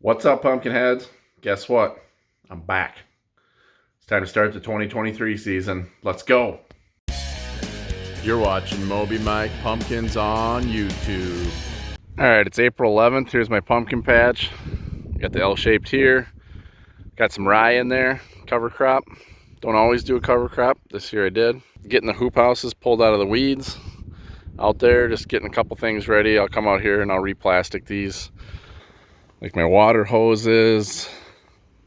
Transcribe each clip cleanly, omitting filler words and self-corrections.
What's up, pumpkin heads? Guess what? I'm back. It's time to start the 2023 season. Let's go. You're watching Moby Mike Pumpkins on YouTube. All right, it's April 11th. Here's my pumpkin patch. Got the L-shaped here. Got some rye in there, cover crop. Don't always do a cover crop. This year I did. Getting the hoop houses pulled out of the weeds. Out there, just getting a couple things ready. I'll come out here and I'll re-plastic these. Like my water hoses,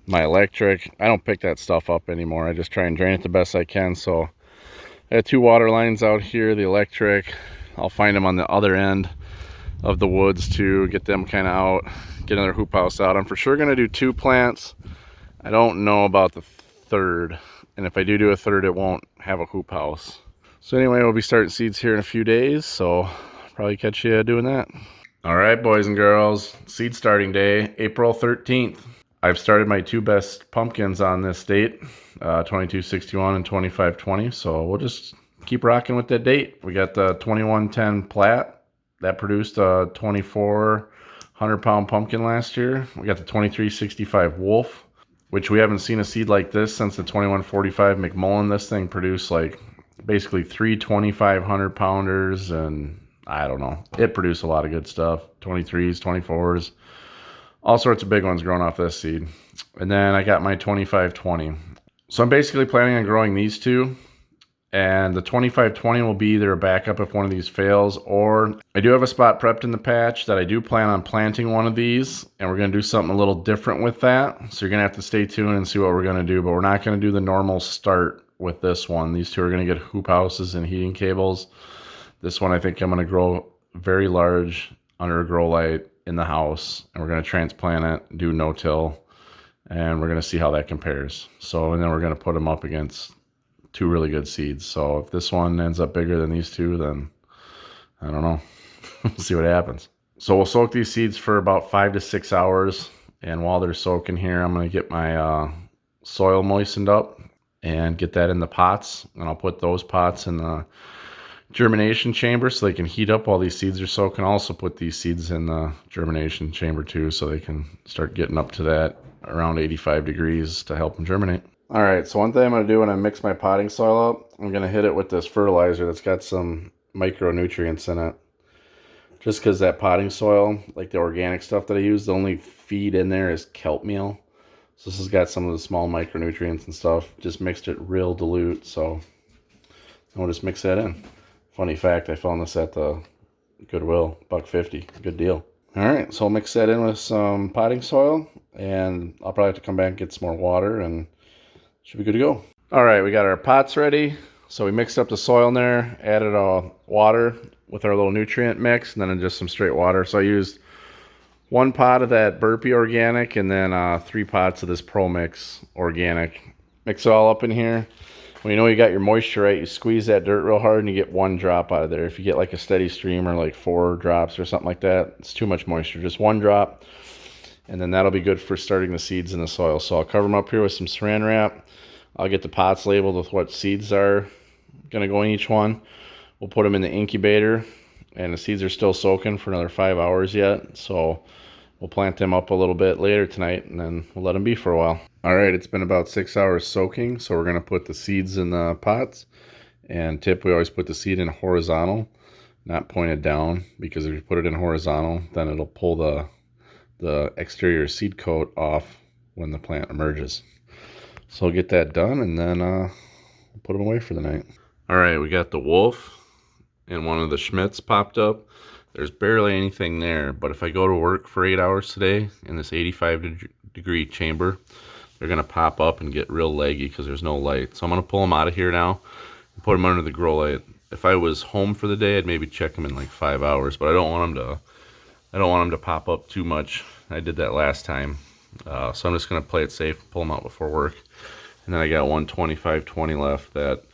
my electric. I don't pick that stuff up anymore. I just try and drain it the best I can. So I have two water lines out here, the electric. I'll find them on the other end of the woods to get them kind of out, get another hoop house out. I'm for sure going to do 2 plants. I don't know about the third. And if I do a third, it won't have a hoop house. So anyway, we'll be starting seeds here in a few days. So probably catch you doing that. All right, boys and girls, seed starting day, April 13th. I've started my 2 best pumpkins on this date, 2261 and 2520. So we'll just keep rocking with that date. We got the 2110 Plat that produced a 2,400-pound pumpkin last year. We got the 2365 Wolf, which we haven't seen a seed like this since the 2145 McMullen. This thing produced like basically 3 2,500-pounders, and I don't know. It produced a lot of good stuff. 23s, 24s, all sorts of big ones growing off this seed. And then I got my 2520. So I'm basically planning on growing these 2. And the 2520 will be either a backup if one of these fails, or I do have a spot prepped in the patch that I do plan on planting one of these, and we're going to do something a little different with that. So you're going to have to stay tuned and see what we're going to do, but we're not going to do the normal start with this one. These 2 are going to get hoop houses and heating cables. This one I think I'm going to grow very large under a grow light in the house, and we're going to transplant it, do no-till, and we're going to see how that compares. So, and then we're going to put them up against 2 really good seeds. So if this one ends up bigger than these 2, then I don't know. We'll see what happens. So we'll soak these seeds for about 5 to 6 hours, and while they're soaking here, I'm going to get my soil moistened up and get that in the pots, and I'll put those pots in the germination chamber so they can heat up while these seeds are soaking. I'll also put these seeds in the germination chamber too, so they can start getting up to that around 85 degrees to help them germinate. All right, so one thing I'm going to do when I mix my potting soil up, I'm going to hit it with this fertilizer that's got some micronutrients in it. Just because that potting soil, like the organic stuff that I use, the only feed in there is kelp meal. So this has got some of the small micronutrients and stuff. Just mixed it real dilute, so we'll just mix that in. Funny fact, I found this at the Goodwill, $1.50, good deal. All right, so I'll mix that in with some potting soil, and I'll probably have to come back and get some more water, and should be good to go. All right, we got our pots ready. So we mixed up the soil in there, added water with our little nutrient mix, and then just some straight water. So I used 1 pot of that Burpee organic, and then 3 pots of this Pro Mix organic. Mix it all up in here. When you know you got your moisture right, you squeeze that dirt real hard and you get 1 drop out of there. If you get like a steady stream or like 4 drops or something like that, it's too much moisture. Just 1 drop, and then that'll be good for starting the seeds in the soil. So I'll cover them up here with some saran wrap. I'll get the pots labeled with what seeds are going to go in each one. We'll put them in the incubator, and the seeds are still soaking for another 5 hours yet. So we'll plant them up a little bit later tonight, and then we'll let them be for a while. All right, it's been about 6 hours soaking, so we're going to put the seeds in the pots. And tip, we always put the seed in horizontal, not pointed down, because if you put it in horizontal, then it'll pull the exterior seed coat off when the plant emerges. So I'll get that done, and then we'll put them away for the night. All right, we got the Wolf and one of the Schmitz popped up. There's barely anything there, but if I go to work for 8 hours today in this 85-degree chamber, they're going to pop up and get real leggy because there's no light. So I'm going to pull them out of here now and put them under the grow light. If I was home for the day, I'd maybe check them in like 5 hours, but I don't want them to pop up too much. I did that last time. So I'm just going to play it safe and pull them out before work. And then I got 1 2520 left that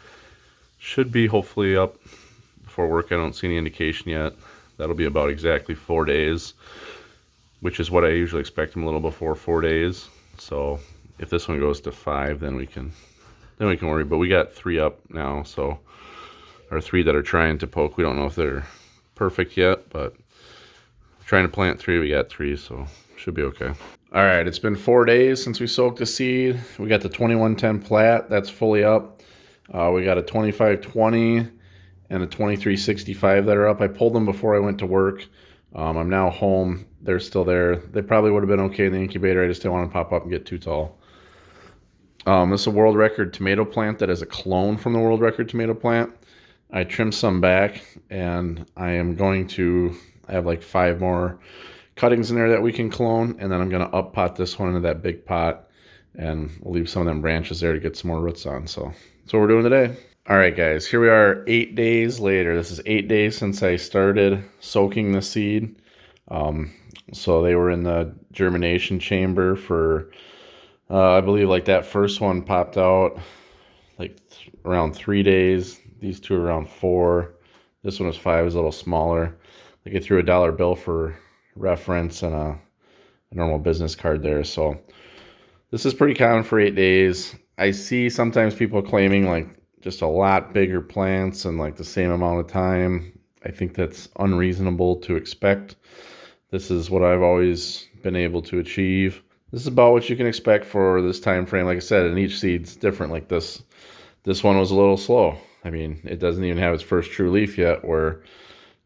should be hopefully up before work. I don't see any indication yet. That'll be about exactly 4 days, which is what I usually expect them a little before 4 days. So if this one goes to 5, then we can worry. But we got 3 up now, so or 3 that are trying to poke. We don't know if they're perfect yet, but trying to plant 3. We got 3, so should be okay. All right, it's been 4 days since we soaked the seed. We got the 2110 plat, that's fully up. We got a 2520 and a 2365 that are up. I pulled them before I went to work. I'm now home. They're still there. They probably would have been okay in the incubator. I just didn't want to pop up and get too tall. This is a world record tomato plant that is a clone from the world record tomato plant. I trimmed some back, and I have like 5 more cuttings in there that we can clone, and then I'm going to up pot this one into that big pot, and we'll leave some of them branches there to get some more roots on. So that's what we're doing today. All right, guys, here we are 8 days later. This is 8 days since I started soaking the seed. So they were in the germination chamber for, I believe like that first one popped out like around 3 days. These two are around 4. This one was 5, is a little smaller. Like I threw a $1 bill for reference and a normal business card there. So this is pretty common for 8 days. I see sometimes people claiming like just a lot bigger plants and like the same amount of time. I think that's unreasonable to expect. This is what I've always been able to achieve. This is about what you can expect for this time frame. Like I said, and each seed's different. Like this one was a little slow. I mean, it doesn't even have its first true leaf yet, where,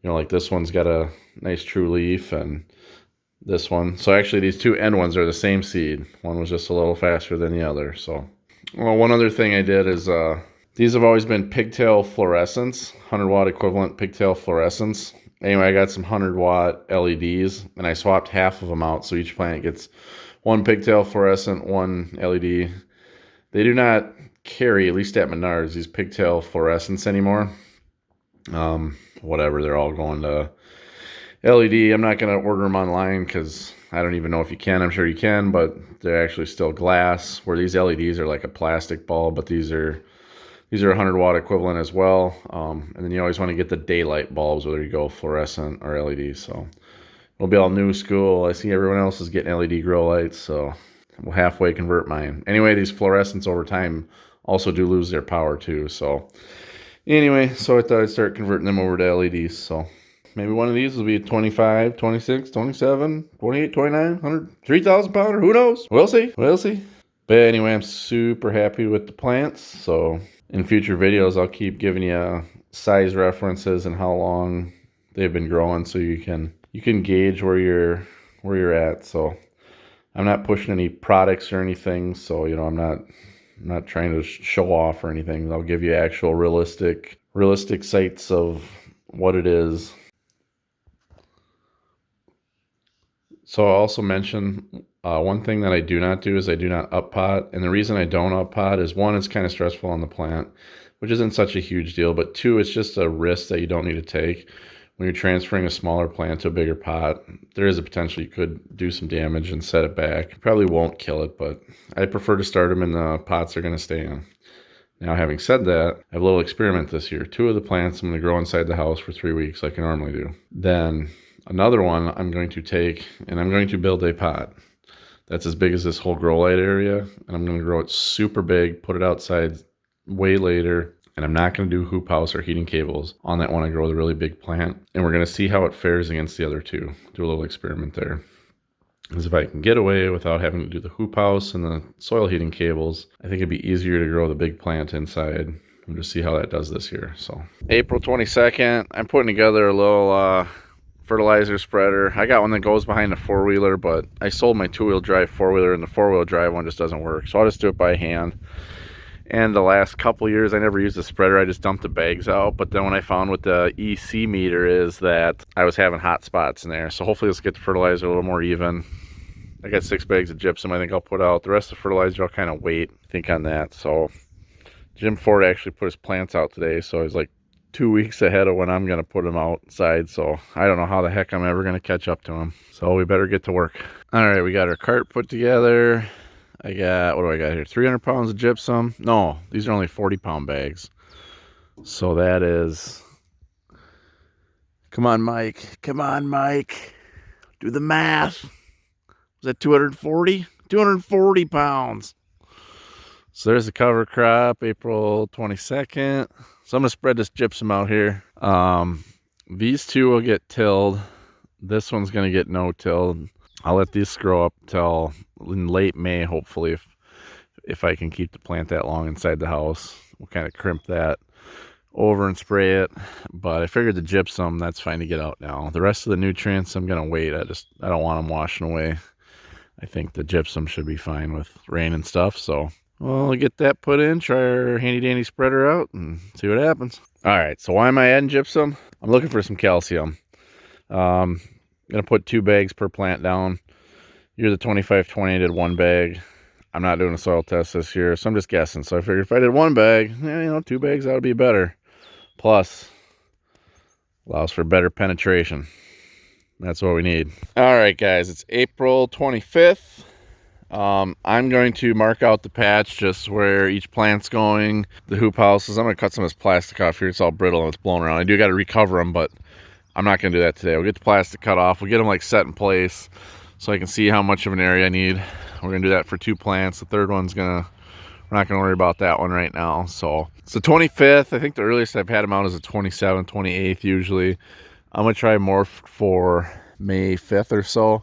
you know, like this one's got a nice true leaf, and this one. So actually these two end ones are the same seed. One was just a little faster than the other. So, well, one other thing I did is, these have always been pigtail fluorescents, 100 watt equivalent pigtail fluorescents. Anyway, I got some 100 watt LEDs, and I swapped half of them out. So each plant gets one pigtail fluorescent, one LED. They do not carry, at least at Menards, these pigtail fluorescents anymore. Whatever, they're all going to LED. I'm not going to order them online because I don't even know if you can. I'm sure you can, but they're actually still glass, where these LEDs are like a plastic bulb, but these are 100 watt equivalent as well. And then you always want to get the daylight bulbs, whether you go fluorescent or LED. So it'll be all new school. I see everyone else is getting LED grow lights, so we'll halfway convert mine. Anyway, these fluorescents over time also do lose their power too. So anyway, so I thought I'd start converting them over to LEDs. So maybe one of these will be 25, 26, 27, 28, 29, 100, 3,000 pounder. Who knows? We'll see. We'll see. But anyway, I'm super happy with the plants. So in future videos, I'll keep giving you size references and how long they've been growing, so you can gauge where you're at. So I'm not pushing any products or anything. So, you know, I'm not trying to show off or anything. I'll give you actual realistic sights of what it is. So I'll also mention one thing that I do not do is I do not up pot. And the reason I don't up pot is, one, it's kind of stressful on the plant, which isn't such a huge deal. But 2, it's just a risk that you don't need to take. When you're transferring a smaller plant to a bigger pot, there is a potential you could do some damage and set it back. You probably won't kill it, but I prefer to start them in the pots they're going to stay in. Now, having said that, I have a little experiment this year. 2 of the plants I'm going to grow inside the house for 3 weeks like I normally do. Then another one I'm going to take, and I'm going to build a pot that's as big as this whole grow light area. And I'm going to grow it super big, put it outside way later. And I'm not going to do hoop house or heating cables on that one. I grow the really big plant. And we're going to see how it fares against the other 2. Do a little experiment there. Because if I can get away without having to do the hoop house and the soil heating cables, I think it'd be easier to grow the big plant inside. We'll just see how that does this year. So April 22nd, I'm putting together a little fertilizer spreader. I got one that goes behind the 4-wheeler, but I sold my 2-wheel drive 4-wheeler, and the 4-wheel drive one just doesn't work. So I'll just do it by hand. And the last couple years, I never used the spreader. I just dumped the bags out. But then when I found what the EC meter is, that I was having hot spots in there. So hopefully let's get the fertilizer a little more even. I got 6 bags of gypsum I think I'll put out. The rest of the fertilizer I'll kind of wait, think on that. So Jim Ford actually put his plants out today. So he's like 2 weeks ahead of when I'm going to put them outside. So I don't know how the heck I'm ever going to catch up to him. So we better get to work. All right, we got our cart put together. I got, what do I got here? 300 pounds of gypsum. No, these are only 40-pound bags. So that is, come on, Mike. Come on, Mike. Do the math. Was that 240? 240 pounds. So there's the cover crop, April 22nd. So I'm going to spread this gypsum out here. These 2 will get tilled. This one's going to get no-tilled. I'll let these grow up till in late May, hopefully, if I can keep the plant that long inside the house. We'll kind of crimp that over and spray it. But I figured the gypsum, that's fine to get out now. The rest of the nutrients, I'm gonna wait. I don't want them washing away. I think the gypsum should be fine with rain and stuff. So we'll get that put in, try our handy dandy spreader out, and see what happens. All right, so why am I adding gypsum? I'm looking for some calcium. I'm gonna put 2 bags per plant down. You're the 25-20, I did 1 bag. I'm not doing a soil test this year, so I'm just guessing. So I figured if I did 1 bag, 2 bags, that would be better. Plus, allows for better penetration. That's what we need. All right, guys, it's April 25th. I'm going to mark out the patch just where each plant's going. The hoop houses, I'm going to cut some of this plastic off here. It's all brittle and it's blown around. I do got to recover them, but I'm not going to do that today. We'll get the plastic cut off. We'll get them like set in place so I can see how much of an area I need. We're going to do that for 2 plants. The third one's we're not going to worry about that one right now. So it's the 25th. I think the earliest I've had them out is the 27th, 28th usually. I'm going to try more for May 5th or so,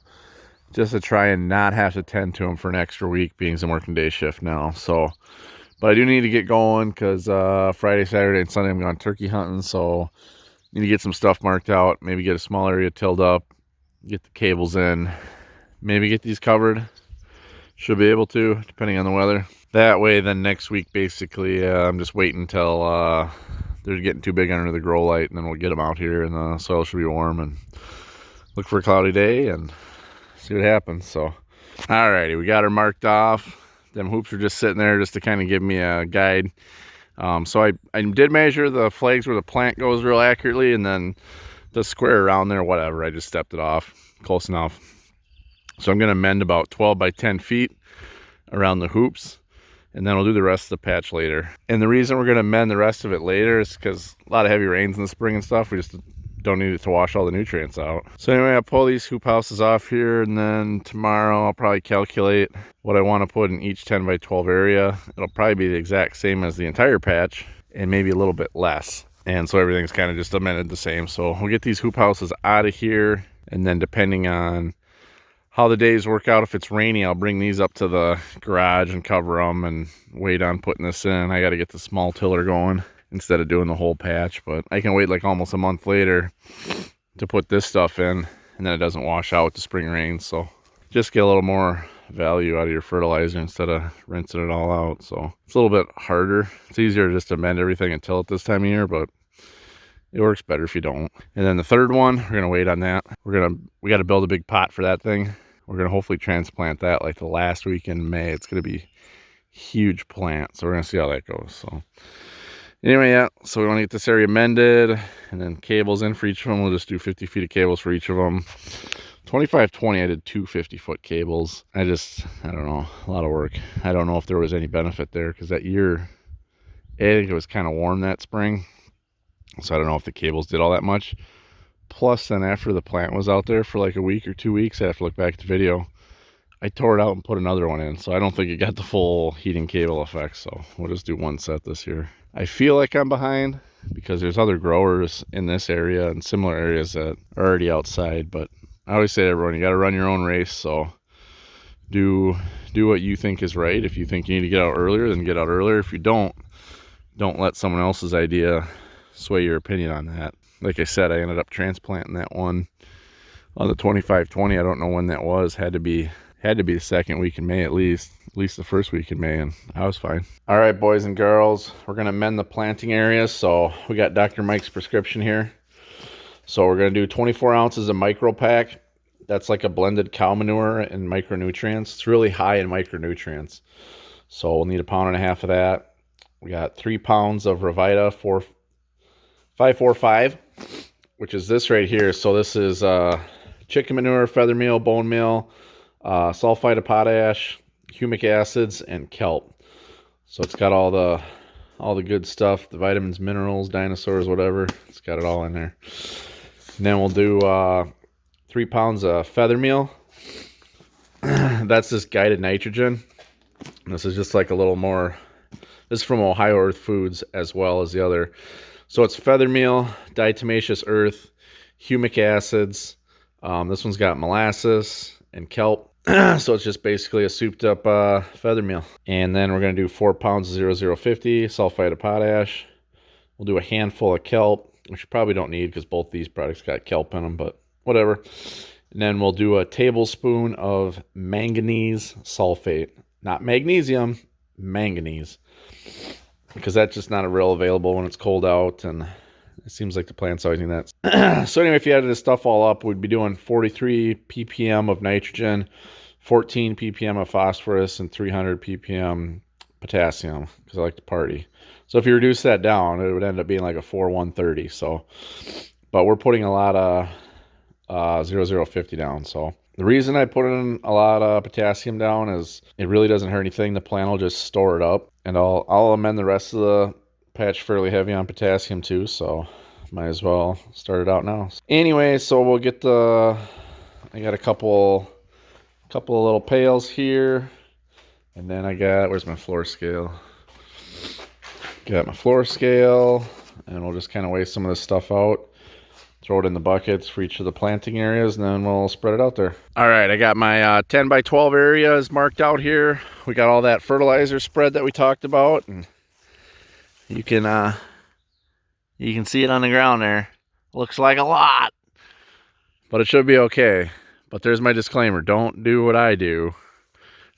just to try and not have to tend to them for an extra week, being some working day shift now. So, but I do need to get going because Friday, Saturday, and Sunday I'm going turkey hunting. So need to get some stuff marked out, maybe get a small area tilled up, get the cables in, maybe get these covered. Should be able to, depending on the weather. That way, then next week, basically, I'm just waiting until they're getting too big under the grow light, and then we'll get them out here, and the soil should be warm, and look for a cloudy day, and see what happens. So, alrighty, we got her marked off. Them hoops are just sitting there just to kind of give me a guide. So I did measure the flags where the plant goes real accurately, and then the square around there, whatever, I just stepped it off close enough. So I'm going to mend about 12 by 10 feet around the hoops, and then we'll do the rest of the patch later. And the reason we're going to mend the rest of it later is because a lot of heavy rains in the spring and stuff. We just don't need it to wash all the nutrients out. So anyway, I'll pull these hoop houses off here, and then tomorrow I'll probably calculate what I want to put in each 10 by 12 area. It'll probably be the exact same as the entire patch, and maybe a little bit less. And so everything's kind of just amended the same. So we'll get these hoop houses out of here, and then depending on how the days work out, if it's rainy, I'll bring these up to the garage and cover them and wait on putting this in. I got to get the small tiller going instead of doing the whole patch, but I can wait like almost a month later to put this stuff in, and then it doesn't wash out with the spring rain. So just get a little more value out of your fertilizer instead of rinsing it all out. So it's a little bit harder. It's easier just to mend everything and till it this time of year, but it works better if you don't. And then the third one, we're gonna wait on that. We got to build a big pot for that thing. We're gonna hopefully transplant that like the last week in May. It's gonna be huge plant, so we're gonna see how that goes. So anyway, yeah, so we want to get this area mended, and then cables in for each of them. We'll just do 50 feet of cables for each of them. 25-20, I did 2 50-foot cables. I don't know, a lot of work. I don't know if there was any benefit there, because that year, I think it was kind of warm that spring, so I don't know if the cables did all that much. Plus, then after the plant was out there for like a week or 2 weeks, I have to look back at the video, I tore it out and put another one in, so I don't think it got the full heating cable effect. So we'll just do 1 set this year. I feel like I'm behind because there's other growers in this area and similar areas that are already outside, but I always say to everyone, you got to run your own race. So do what you think is right. If you think you need to get out earlier, then get out earlier. If you don't let someone else's idea sway your opinion on that. Like I said, I ended up transplanting that one on the 25-20. I don't know when that was. Had to be the second week in May at least the first week in May, and I was fine. All right, boys and girls, we're gonna mend the planting areas. So we got Dr. Mike's prescription here. So we're gonna do 24 ounces of micro pack. That's like a blended cow manure and micronutrients. It's really high in micronutrients. So we'll need 1.5 pounds of that. We got 3 pounds of Revita 545, which is this right here. So this is chicken manure, feather meal, bone meal, sulfite of potash, humic acids, and kelp. So it's got all the good stuff, the vitamins, minerals, dinosaurs, whatever. It's got it all in there. And then we'll do 3 pounds of feather meal. That's this guided nitrogen. This is just like a little more, this is from Ohio Earth Foods as well as the other. So it's feather meal, diatomaceous earth, humic acids. This one's got molasses and kelp. So it's just basically a souped up feather meal. And then we're going to do 4 pounds of 0050 sulfite of potash. We'll do a handful of kelp, which you probably don't need because both these products got kelp in them, but whatever. And then we'll do a tablespoon of manganese sulfate. Not magnesium, manganese. Because that's just not real available when it's cold out, and it seems like the plant's always need that. So anyway, if you added this stuff all up, we'd be doing 43 ppm of nitrogen, 14 ppm of phosphorus, and 300 ppm potassium, because I like to party. So if you reduce that down, it would end up being like a 4-130. So, but we're putting a lot of 0050 down. So the reason I put in a lot of potassium down is it really doesn't hurt anything. The plant will just store it up, and I'll amend the rest of the patch fairly heavy on potassium too. So might as well start it out now. Anyway, so we'll get I got a couple of little pails here, and then I got, where's my floor scale? Got my floor scale, and we'll just kind of weigh some of this stuff out. Throw it in the buckets for each of the planting areas, and then we'll spread it out there. All right, I got my 10 by 12 areas marked out here. We got all that fertilizer spread that we talked about, and you can see it on the ground there. Looks like a lot, but it should be okay. But there's my disclaimer: don't do what I do,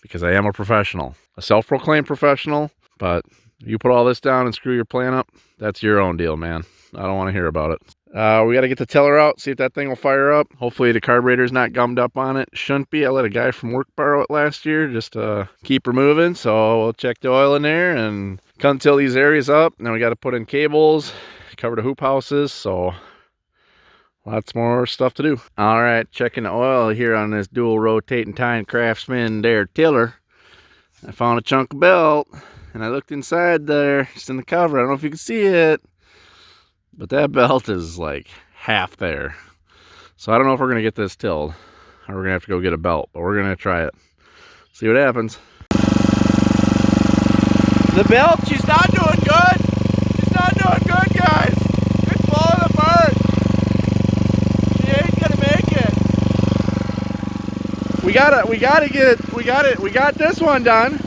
because I am a professional, a self-proclaimed professional. But you put all this down and screw your plant up, that's your own deal, man. I don't want to hear about it. We got to get the tiller out, see if that thing will fire up. Hopefully the carburetor's not gummed up on it. Shouldn't be. I let a guy from work borrow it last year just to keep her moving. So we'll check the oil in there and come till these areas up. And then we got to put in cables, cover the hoop houses. So lots more stuff to do. All right, checking the oil here on this dual rotating tine Craftsman Dare tiller. I found a chunk of belt, and I looked inside there, just in the cover. I don't know if you can see it, but that belt is like half there. So I don't know if we're going to get this tilled, or we're going to have to go get a belt, but we're going to try it. See what happens. The belt, she's not doing good. She's not doing good, guys. It's falling apart. She ain't going to make it. We got this one done.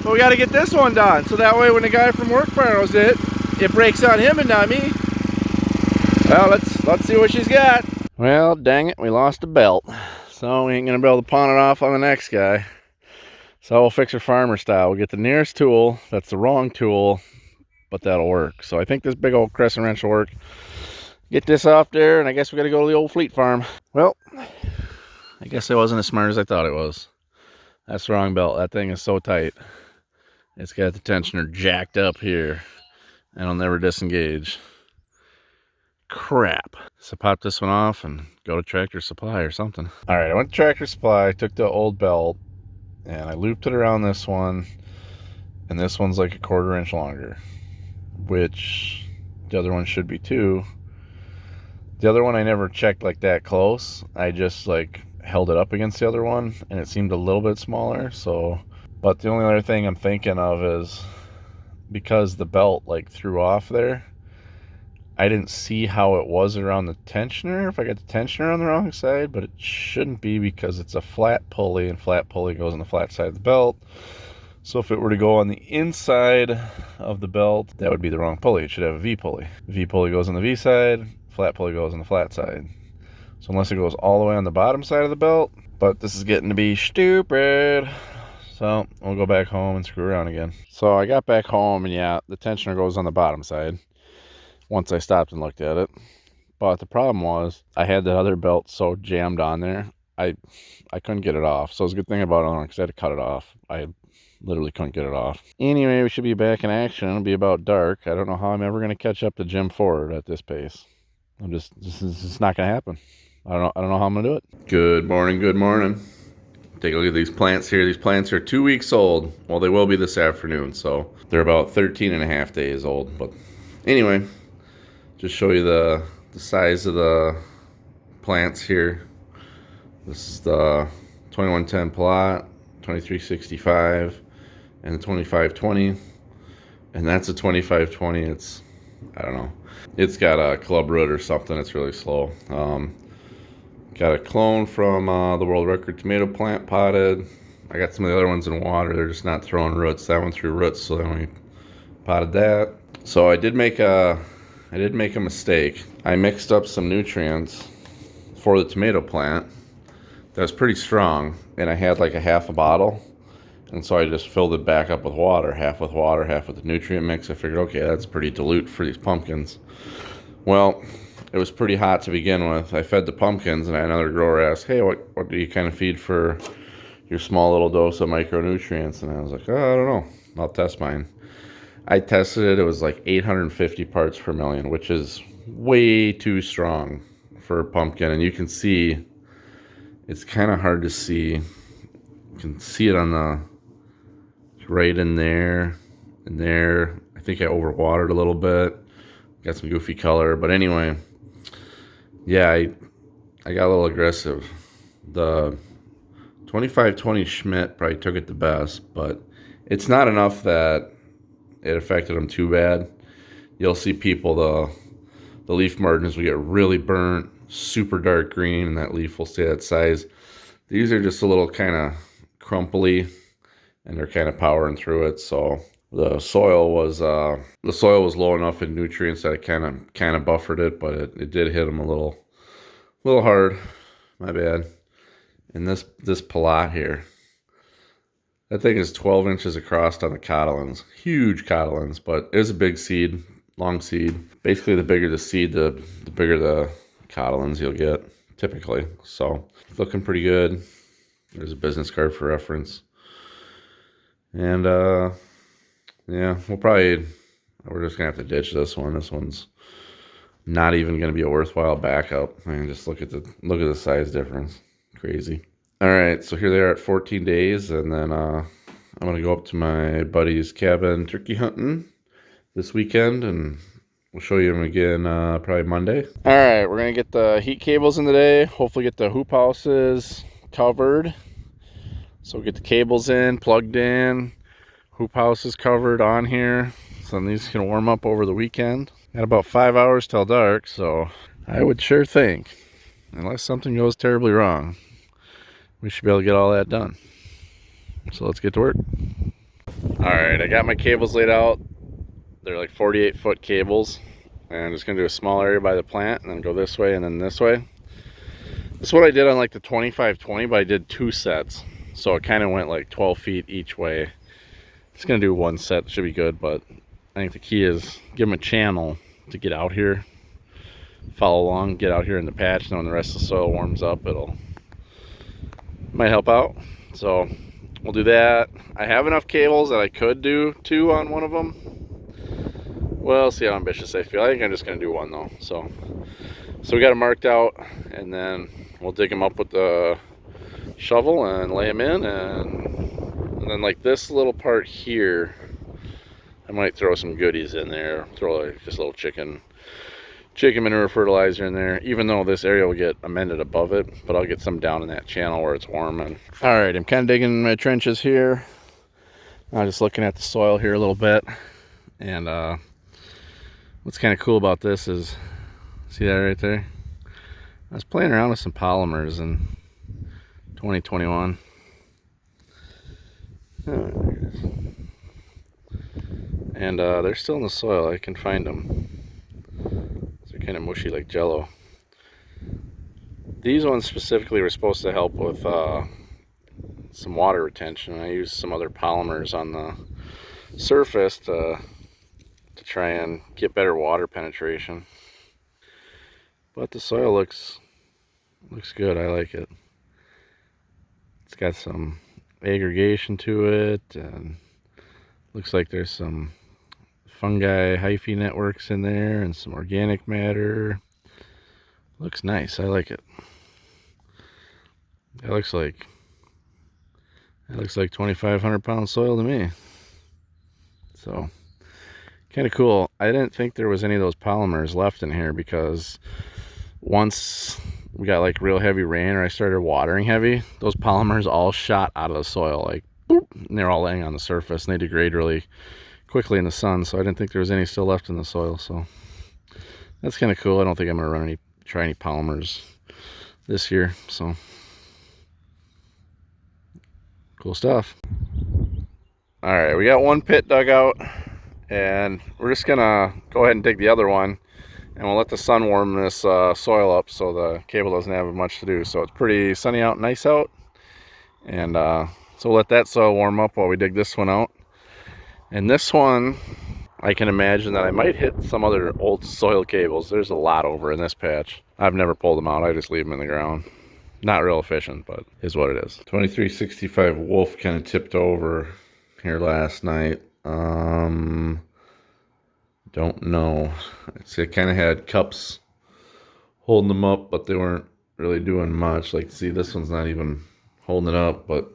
But we got to get this one done, so that way when the guy from work borrows it, it breaks on him and not me. Well, let's see what she's got. Well, dang it, we lost the belt. So we ain't gonna be able to pawn it off on the next guy. So we'll fix her farmer style. We'll get the nearest tool. That's the wrong tool, but that'll work. So I think this big old crescent wrench will work. Get this off there, and I guess we gotta go to the old fleet farm. Well, I guess I wasn't as smart as I thought it was. That's the wrong belt. That thing is so tight. It's got the tensioner jacked up here, and it'll never disengage. Crap. So pop this one off and go to Tractor Supply or something. All right, I went to Tractor Supply, took the old belt, and I looped it around this one, and this one's like a 1/4 inch longer, which the other one should be too. The other one I never checked like that close. I just like held it up against the other one, and it seemed a little bit smaller. So, but the only other thing I'm thinking of is because the belt like threw off there, I didn't see how it was around the tensioner, if I got the tensioner on the wrong side, but it shouldn't be because it's a flat pulley, and flat pulley goes on the flat side of the belt. So if it were to go on the inside of the belt, that would be the wrong pulley. It should have a V pulley. V pulley goes on the V side, flat pulley goes on the flat side. So unless it goes all the way on the bottom side of the belt, but this is getting to be stupid. So we'll go back home and screw around again. So I got back home, and yeah, the tensioner goes on the bottom side once I stopped and looked at it. But the problem was I had that other belt so jammed on there, I couldn't get it off. So it was a good thing about it because I had to cut it off. I literally couldn't get it off. Anyway, we should be back in action. It'll be about dark. I don't know how I'm ever going to catch up to Jim Ford at this pace. This is not going to happen. I don't know how I'm going to do it. Good morning, good morning. Take a look at these plants here. These plants are 2 weeks old. Well, they will be this afternoon, so they're about 13 and a half days old. But anyway, just show you the size of the plants here. This is the 2110 plot, 2365, and the 2520. And that's a 2520. It's, I don't know, it's got a club root or something. It's really slow. Got a clone from the world record tomato plant potted. I got some of the other ones in water. They're just not throwing roots. That one threw roots, so then we potted that. So I did make a mistake. I mixed up some nutrients for the tomato plant that was pretty strong, and I had like a half a bottle, and so I just filled it back up with water, half with the nutrient mix. I figured, okay, that's pretty dilute for these pumpkins. Well, it was pretty hot to begin with. I fed the pumpkins, and I had another grower ask, hey, what do you kind of feed for your small little dose of micronutrients? And I was like, oh, I don't know. I'll test mine. I tested it. It was like 850 parts per million, which is way too strong for a pumpkin. And you can see, it's kind of hard to see. You can see it on the, right in there, and there. I think I overwatered a little bit. Got some goofy color. But anyway, yeah, I got a little aggressive. The 2520 Schmidt probably took it the best, but it's not enough that it affected them too bad. You'll see people, the leaf margins will get really burnt, super dark green, and that leaf will stay that size. These are just a little kind of crumply, and they're kind of powering through it. So the soil was low enough in nutrients that it kind of buffered it, but it did hit them a little hard. My bad. And this palette here, that thing is 12 inches across on the cotyledons. Huge cotyledons, but it is a big seed, long seed. Basically, the bigger the seed, the bigger the cotyledons you'll get, typically. So, looking pretty good. There's a business card for reference. And, yeah, we're just going to have to ditch this one. This one's not even going to be a worthwhile backup. I mean, just look at the size difference. Crazy. All right, so here they are at 14 days, and then I'm going to go up to my buddy's cabin turkey hunting this weekend, and we'll show you them again probably Monday. All right, we're going to get the heat cables in today, hopefully get the hoop houses covered. So we'll get the cables in, plugged in, hoop houses covered on here, so then these can warm up over the weekend. Got about 5 hours till dark, so I would sure think, unless something goes terribly wrong, we should be able to get all that done. So let's get to work. All right, I got my cables laid out. They're like 48-foot cables. And I'm just gonna do a small area by the plant and then go this way and then this way. This is what I did on like the 2520, but I did 2 sets. So it kind of went like 12 feet each way. Just gonna do 1 set, should be good, but I think the key is give them a channel to get out here. Follow along, get out here in the patch, and when the rest of the soil warms up, might help out. So we'll do that. I have enough cables that I could do 2 on one of them. We'll see how ambitious I feel. I think I'm just gonna do 1 though. So we got it marked out, and then we'll dig them up with the shovel and lay them in, and then like this little part here, I might throw some goodies in there. Throw like just a little chicken manure fertilizer in there, even though this area will get amended above it, but I'll get some down in that channel where it's warm. And all right, I'm kind of digging my trenches here. I'm just looking at the soil here a little bit, and what's kind of cool about this is, see that right there? I was playing around with some polymers in 2021. Oh, there it is. And they're still in the soil. I can find them. They're kind of mushy like jello. These ones specifically were supposed to help with some water retention. I used some other polymers on the surface to try and get better water penetration. But the soil looks good. I like it. It's got some aggregation to it, and looks like there's some fungi hyphae networks in there and some organic matter. Looks nice. I like it. That looks like 2,500 pound soil to me. So kind of cool. I didn't think there was any of those polymers left in here, because once we got like real heavy rain or I started watering heavy, those polymers all shot out of the soil, like boop, and they're all laying on the surface, and they degrade really quickly in the sun. So I didn't think there was any still left in the soil. So that's kind of cool. I don't think I'm gonna try any polymers this year. So cool stuff. All right, we got one pit dug out, and we're just gonna go ahead and dig the other one, and we'll let the sun warm this soil up so the cable doesn't have much to do. So it's pretty sunny out, nice out, and so we'll let that soil warm up while we dig this one out. And this one, I can imagine that I might hit some other old soil cables. There's a lot over in this patch. I've never pulled them out. I just leave them in the ground. Not real efficient, but is what it is. 2365 Wolf kind of tipped over here last night. Don't know. See, it kind of had cups holding them up, but they weren't really doing much. Like, see, this one's not even holding it up, but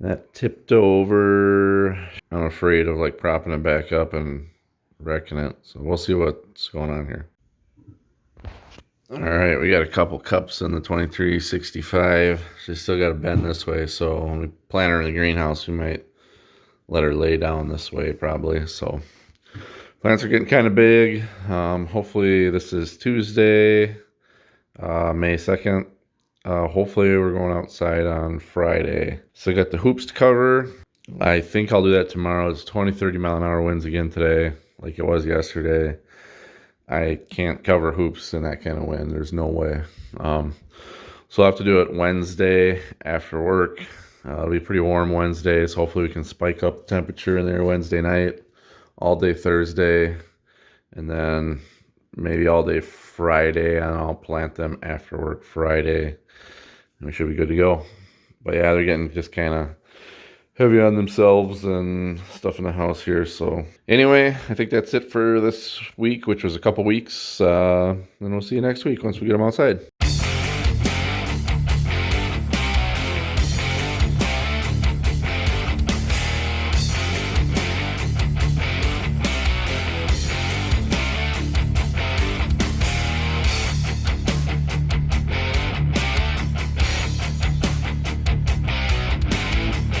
that tipped over. I'm afraid of like propping it back up and wrecking it. So we'll see what's going on here. All right, we got a couple cups in the 2365. She's still got to bend this way, so when we plant her in the greenhouse, we might let her lay down this way probably. So plants are getting kind of big. Hopefully this is Tuesday, May 2nd. Hopefully we're going outside on Friday. So I got the hoops to cover. I think I'll do that tomorrow. It's 20-30 mile an hour winds again today, like it was yesterday. I can't cover hoops in that kind of wind. There's no way. So I'll have to do it Wednesday after work. It'll be pretty warm Wednesday, so hopefully we can spike up the temperature in there Wednesday night, all day Thursday, and then maybe all day Friday, and I'll plant them after work Friday, and we should be good to go. But yeah, they're getting just kind of heavy on themselves and stuff in the house here. So anyway, I think that's it for this week, which was a couple weeks. And we'll see you next week once we get them outside.